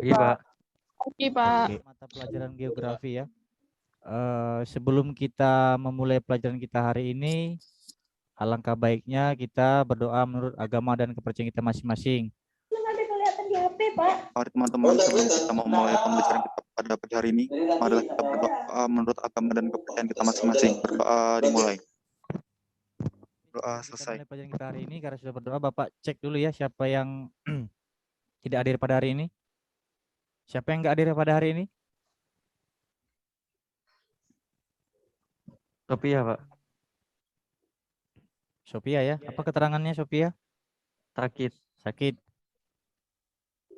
Iya, Pak. Oke, Pak. Oke, mata pelajaran geografi ya. Sebelum kita memulai pelajaran kita hari ini, alangkah baiknya kita berdoa menurut agama dan kepercayaan kita masing-masing. Mari teman-teman, sebelum kita memulai pembelajaran kita pada pagi hari ini, marilah kita berdoa menurut agama dan kepercayaan kita masing-masing. Berdoa dimulai. Doa selesai. Kita mulai pelajaran kita hari ini, karena sudah berdoa, Bapak cek dulu ya siapa yang tidak hadir pada hari ini. Siapa yang nggak hadir pada hari ini? Sophia, Pak. Sophia ya. Apa keterangannya Sophia? Sakit. Sakit.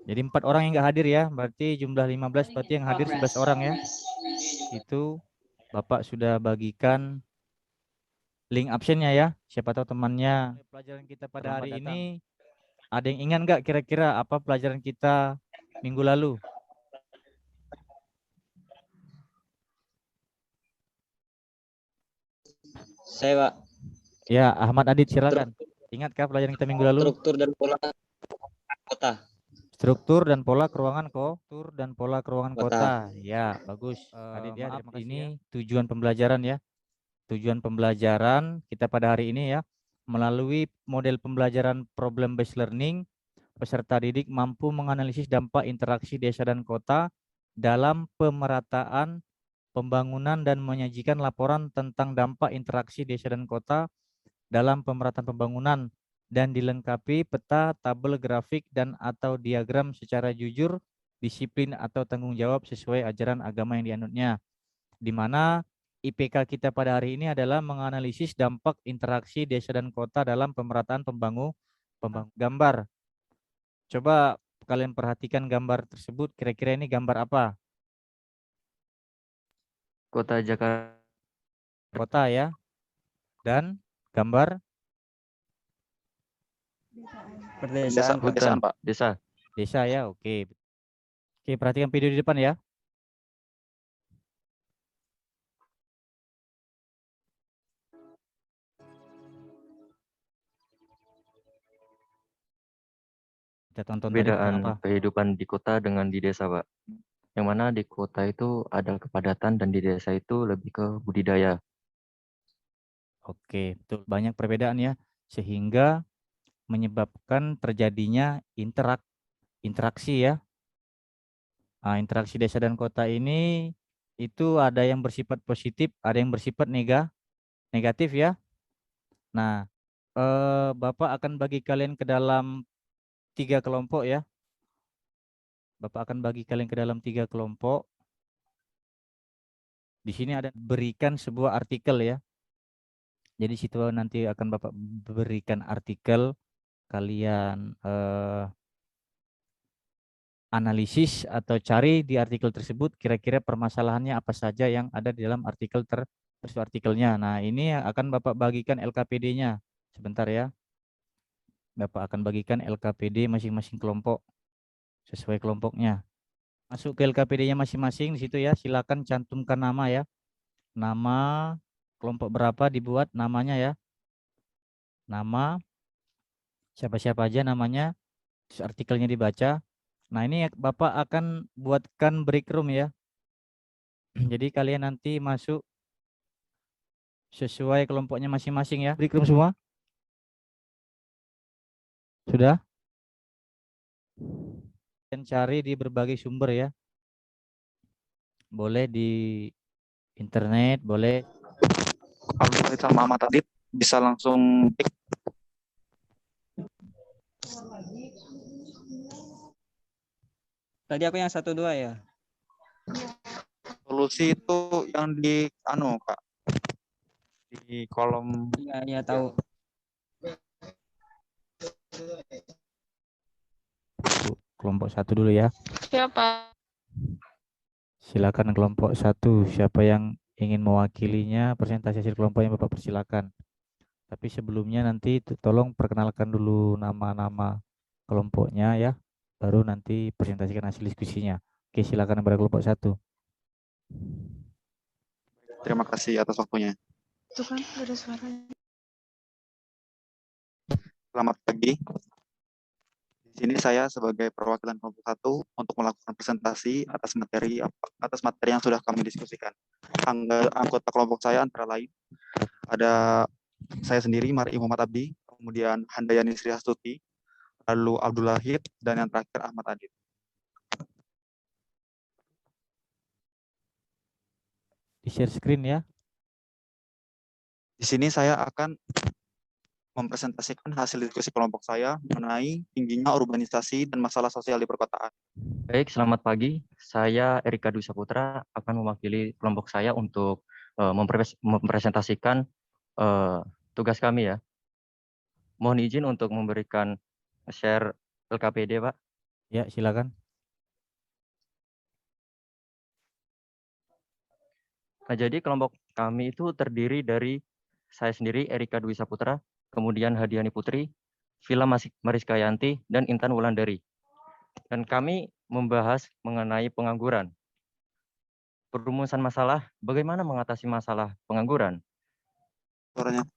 Jadi 4 orang yang nggak hadir ya. Berarti jumlah 15, berarti yang hadir 11 orang ya. Itu Bapak sudah bagikan link absennya ya. Siapa tahu temannya. Pelajaran kita pada hari ini, ada yang ingat nggak kira-kira apa pelajaran kita minggu lalu? Saya, Pak. Ya, Ahmad Adit silakan. Ingatkah pelajaran kita minggu lalu? Struktur dan pola kota. Struktur dan pola keruangan kota. Ya, bagus. Adit ya, Maaf, ini tujuan pembelajaran ya. Tujuan pembelajaran kita pada hari ini ya, melalui model pembelajaran problem based learning, peserta didik mampu menganalisis dampak interaksi desa dan kota dalam pemerataan pembangunan dan menyajikan laporan tentang dampak interaksi desa dan kota dalam pemerataan pembangunan dan dilengkapi peta, tabel, grafik, dan atau diagram secara jujur, disiplin atau tanggung jawab sesuai ajaran agama yang dianutnya. Di mana IPK kita pada hari ini adalah menganalisis dampak interaksi desa dan kota dalam pemerataan gambar. Coba kalian perhatikan gambar tersebut, kira-kira ini gambar apa? Kota Jakarta. Kota ya. Dan gambar Perdesaan, Pak. Hutan, Pak. desa ya, oke. Oke, perhatikan video di depan ya. Kita tonton tadi Perbedaan apa? kehidupan di kota dengan di desa, Pak. Yang mana di kota itu ada kepadatan dan di desa itu lebih ke budidaya. Oke, betul. Banyak perbedaan ya, sehingga menyebabkan terjadinya interaksi ya. Nah, interaksi desa dan kota ini itu ada yang bersifat positif, ada yang bersifat negatif ya. Nah, Bapak akan bagi kalian ke dalam 3 kelompok ya. Bapak akan bagi kalian ke dalam 3 kelompok. Di sini ada berikan sebuah artikel ya. Jadi situ nanti akan Bapak berikan artikel, kalian analisis atau cari di artikel tersebut kira-kira permasalahannya apa saja yang ada di dalam artikelnya. Nah, ini yang akan Bapak bagikan LKPD-nya. Sebentar ya. Bapak akan bagikan LKPD masing-masing kelompok sesuai kelompoknya. Masuk ke LKPD-nya masing-masing di situ ya. Silakan cantumkan nama ya. Nama kelompok berapa dibuat namanya ya. Nama siapa-siapa aja namanya. Terus artikelnya dibaca. Nah, ini Bapak akan buatkan break room ya. Jadi kalian nanti masuk sesuai kelompoknya masing-masing ya. Break room semua? Sudah? Dan cari di berbagai sumber ya. Boleh di internet, boleh. Kalau sama Ahmad Adit, bisa langsung tik. Tadi aku yang 1, 2 ya. Solusi itu yang di Kak. Di kolom. Iya, tahu. Kelompok 1 dulu ya. Siapa? Silakan kelompok 1. Siapa yang ingin mewakilinya, presentasi hasil kelompoknya Bapak persilakan. Tapi sebelumnya nanti tolong perkenalkan dulu nama-nama kelompoknya ya. Baru nanti presentasikan hasil diskusinya. Oke, silakan kepada kelompok 1. Terima kasih atas waktunya. Itu kan ada suaranya. Selamat pagi. Di Sini saya sebagai perwakilan kelompok 1 untuk melakukan presentasi atas materi yang sudah kami diskusikan. Anggota kelompok saya antara lain ada saya sendiri, Mari Muhammad Abdi, kemudian Handayani Sri Astuti, lalu Abdul Wahid, dan yang terakhir Ahmad Adit. Di share screen ya. Di sini saya akan mempresentasikan hasil diskusi kelompok saya mengenai tingginya urbanisasi dan masalah sosial di perkotaan. Baik, selamat pagi. Saya Erika Dwi Saputra akan mewakili kelompok saya untuk mempresentasikan tugas kami ya. Mohon izin untuk memberikan share LKPD, Pak. Ya, silakan. Nah, jadi kelompok kami itu terdiri dari saya sendiri, Erika Dwi Saputra, kemudian Hadiani Putri, Vila Mariska Yanti, dan Intan Wulandari. Dan kami membahas mengenai pengangguran. Perumusan masalah, bagaimana mengatasi masalah pengangguran? Suaranya.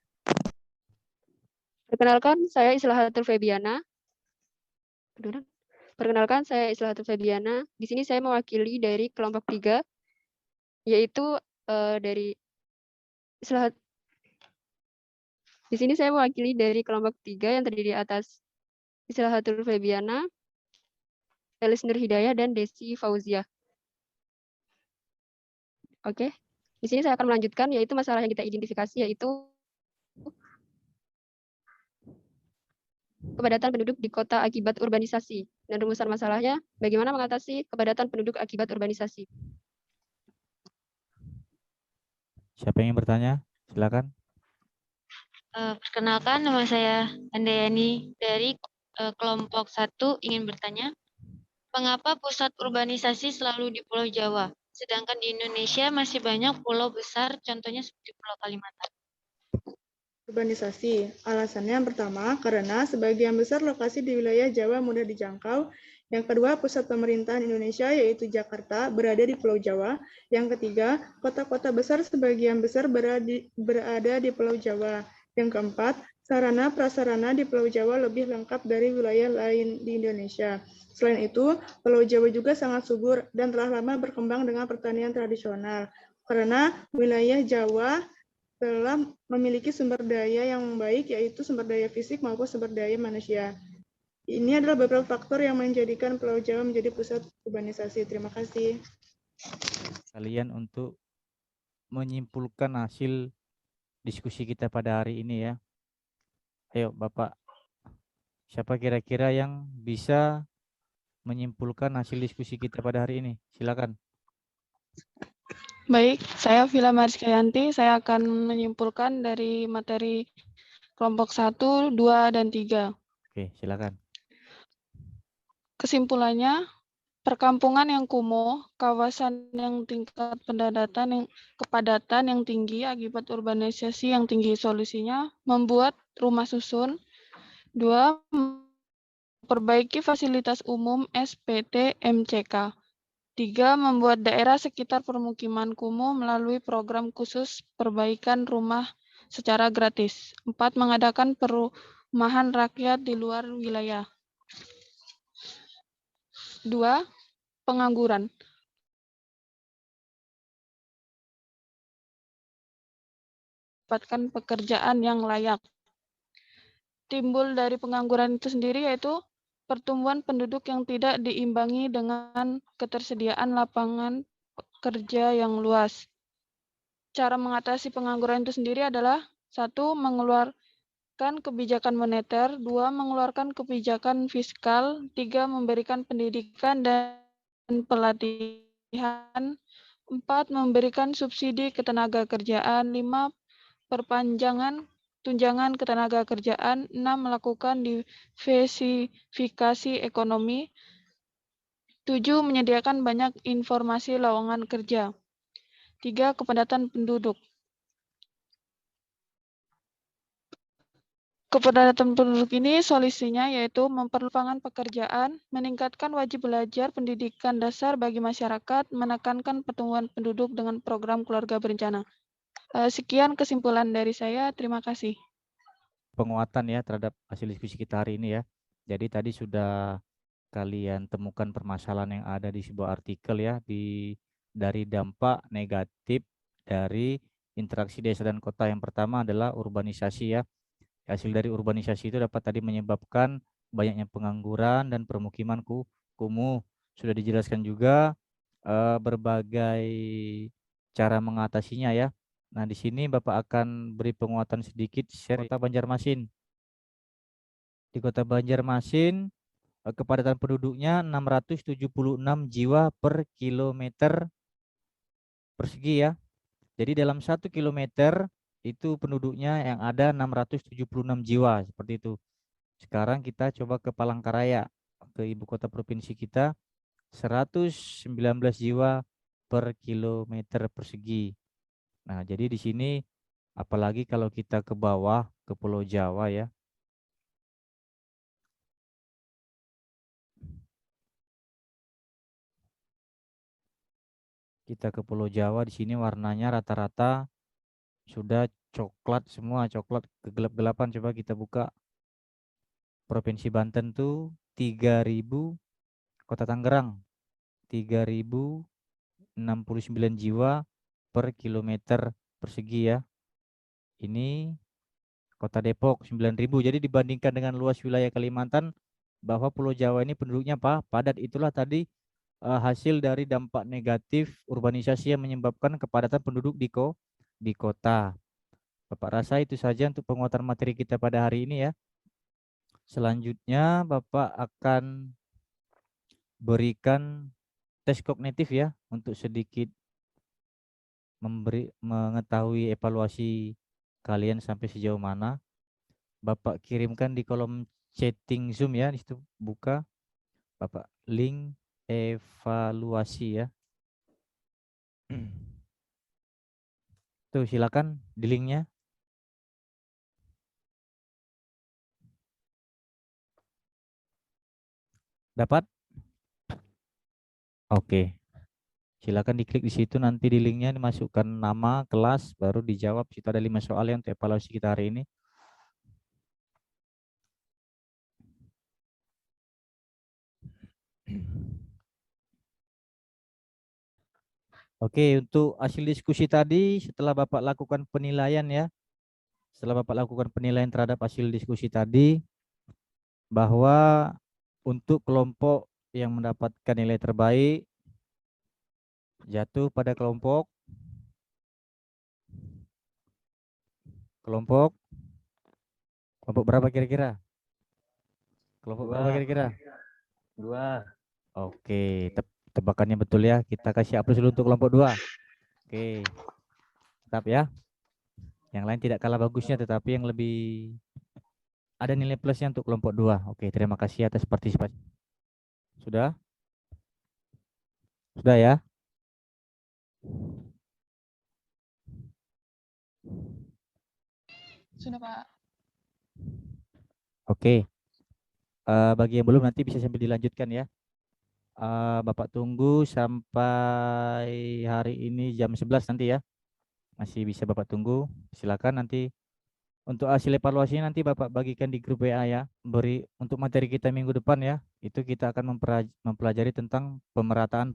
Perkenalkan, saya Islahatul Febiana. Perkenalkan, saya Islahatul Febiana. Di sini saya mewakili dari kelompok 3, yaitu dari Islahat. Di sini saya mewakili dari kelompok 3 yang terdiri atas Islahatul Febiana, Elis Nur Hidayah, dan Desi Fauzia. Oke, di sini saya akan melanjutkan, yaitu masalah yang kita identifikasi, yaitu kepadatan penduduk di kota akibat urbanisasi. Dan rumusan masalahnya, bagaimana mengatasi kepadatan penduduk akibat urbanisasi. Siapa yang ingin bertanya? Silakan. Perkenalkan, nama saya Andayani dari kelompok 1 ingin bertanya, mengapa pusat urbanisasi selalu di Pulau Jawa, sedangkan di Indonesia masih banyak pulau besar, contohnya seperti Pulau Kalimantan? Urbanisasi. Alasannya yang pertama, karena sebagian besar lokasi di wilayah Jawa mudah dijangkau. Yang kedua, pusat pemerintahan Indonesia yaitu Jakarta berada di Pulau Jawa. Yang ketiga, kota-kota besar sebagian besar berada di Pulau Jawa. Yang keempat, sarana prasarana di Pulau Jawa lebih lengkap dari wilayah lain di Indonesia. Selain itu, Pulau Jawa juga sangat subur dan telah lama berkembang dengan pertanian tradisional. Karena wilayah Jawa telah memiliki sumber daya yang baik, yaitu sumber daya fisik maupun sumber daya manusia. Ini adalah beberapa faktor yang menjadikan Pulau Jawa menjadi pusat urbanisasi. Terima kasih. Kalian untuk menyimpulkan hasil diskusi kita pada hari ini ya. Ayo Bapak, siapa kira-kira yang bisa menyimpulkan hasil diskusi kita pada hari ini? Silakan. Baik, saya Vila Mariska Yanti. Saya akan menyimpulkan dari materi kelompok 1, 2, dan 3. Oke, silakan. Kesimpulannya, perkampungan yang kumuh, kawasan yang tingkat kepadatan yang tinggi akibat urbanisasi yang tinggi, solusinya membuat rumah susun. 2, memperbaiki fasilitas umum SPT MCK. 3, membuat daerah sekitar permukiman kumuh melalui program khusus perbaikan rumah secara gratis. 4, mengadakan perumahan rakyat di luar wilayah. 2, pengangguran. Dapatkan pekerjaan yang layak. Timbul dari pengangguran itu sendiri yaitu pertumbuhan penduduk yang tidak diimbangi dengan ketersediaan lapangan kerja yang luas. Cara mengatasi pengangguran itu sendiri adalah 1, mengeluarkan kebijakan moneter, 2, mengeluarkan kebijakan fiskal, 3, memberikan pendidikan dan pelatihan, 4, memberikan subsidi ketenaga kerjaan, 5, perpanjangan tunjangan ketenaga kerjaan, 6, melakukan diversifikasi ekonomi, 7, menyediakan banyak informasi lowongan kerja, 3, kepadatan penduduk. Kepadatan penduduk ini solusinya yaitu memperluas pekerjaan, meningkatkan wajib belajar pendidikan dasar bagi masyarakat, menekankan pertumbuhan penduduk dengan program keluarga berencana. Sekian kesimpulan dari saya. Terima kasih. Penguatan ya terhadap hasil diskusi kita hari ini ya. Jadi tadi sudah kalian temukan permasalahan yang ada di sebuah artikel ya, dari dampak negatif dari interaksi desa dan kota. Yang pertama adalah urbanisasi ya. Hasil dari urbanisasi itu dapat tadi menyebabkan banyaknya pengangguran dan permukiman kumuh. Sudah dijelaskan juga berbagai cara mengatasinya ya. Nah, di sini Bapak akan beri penguatan sedikit share Kota Banjarmasin. Di Kota Banjarmasin kepadatan penduduknya 676 jiwa per kilometer persegi ya. Jadi dalam 1 kilometer itu penduduknya yang ada 676 jiwa seperti itu. Sekarang kita coba ke Palangkaraya, ke ibu kota provinsi kita, 119 jiwa per kilometer persegi. Nah, jadi di sini apalagi kalau kita ke bawah ke Pulau Jawa ya. Kita ke Pulau Jawa, di sini warnanya rata-rata sudah coklat semua, coklat kegelap-gelapan. Coba kita buka. Provinsi Banten tuh 3.000, Kota Tangerang 3.069 jiwa per kilometer persegi ya. Ini Kota Depok 9.000. Jadi dibandingkan dengan luas wilayah Kalimantan, bahwa Pulau Jawa ini penduduknya padat. Itulah tadi hasil dari dampak negatif urbanisasi yang menyebabkan kepadatan penduduk di kota. Bapak rasa itu saja untuk penguatan materi kita pada hari ini ya. Selanjutnya Bapak akan berikan tes kognitif ya, untuk sedikit mengetahui evaluasi kalian sampai sejauh mana. Bapak kirimkan di kolom chatting Zoom ya, di situ buka Bapak link evaluasi ya. Tuh silakan di linknya. Dapat? Oke. Silakan diklik di situ, nanti di linknya dimasukkan nama, kelas, baru dijawab. Situ ada 5 soal yang untuk evaluasi kita hari ini. Oke, untuk hasil diskusi tadi setelah Bapak lakukan penilaian ya. Setelah Bapak lakukan penilaian terhadap hasil diskusi tadi, bahwa untuk kelompok yang mendapatkan nilai terbaik jatuh pada kelompok berapa kira-kira? Kelompok berapa kira-kira? 2. Oke, tebakannya betul ya. Kita kasih aplaus dulu untuk kelompok 2. Oke. Tetap ya. Yang lain tidak kalah bagusnya, tetapi yang lebih ada nilai plusnya untuk kelompok 2. Oke, terima kasih atas partisipasi. Sudah? Sudah ya? Sudah, Pak. Oke. Bagi yang belum nanti bisa sambil dilanjutkan ya. Bapak tunggu sampai hari ini jam 11 nanti ya. Masih bisa Bapak tunggu. Silakan nanti untuk hasil evaluasinya nanti Bapak bagikan di grup WA ya. Untuk materi kita minggu depan ya. Itu kita akan mempelajari tentang pemerataan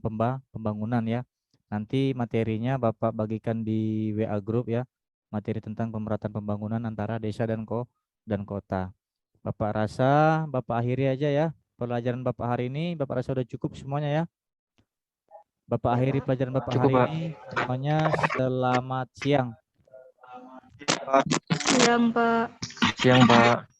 pembangunan ya. Nanti materinya Bapak bagikan di WA grup ya. Materi tentang pemerataan pembangunan antara desa dan kota. Bapak rasa Bapak akhiri aja ya pelajaran Bapak hari ini. Bapak rasa udah cukup semuanya ya. Bapak akhiri pelajaran Bapak Cukup, hari Pak. ini. Semuanya selamat siang. Siang, Pak. Siang, Pak.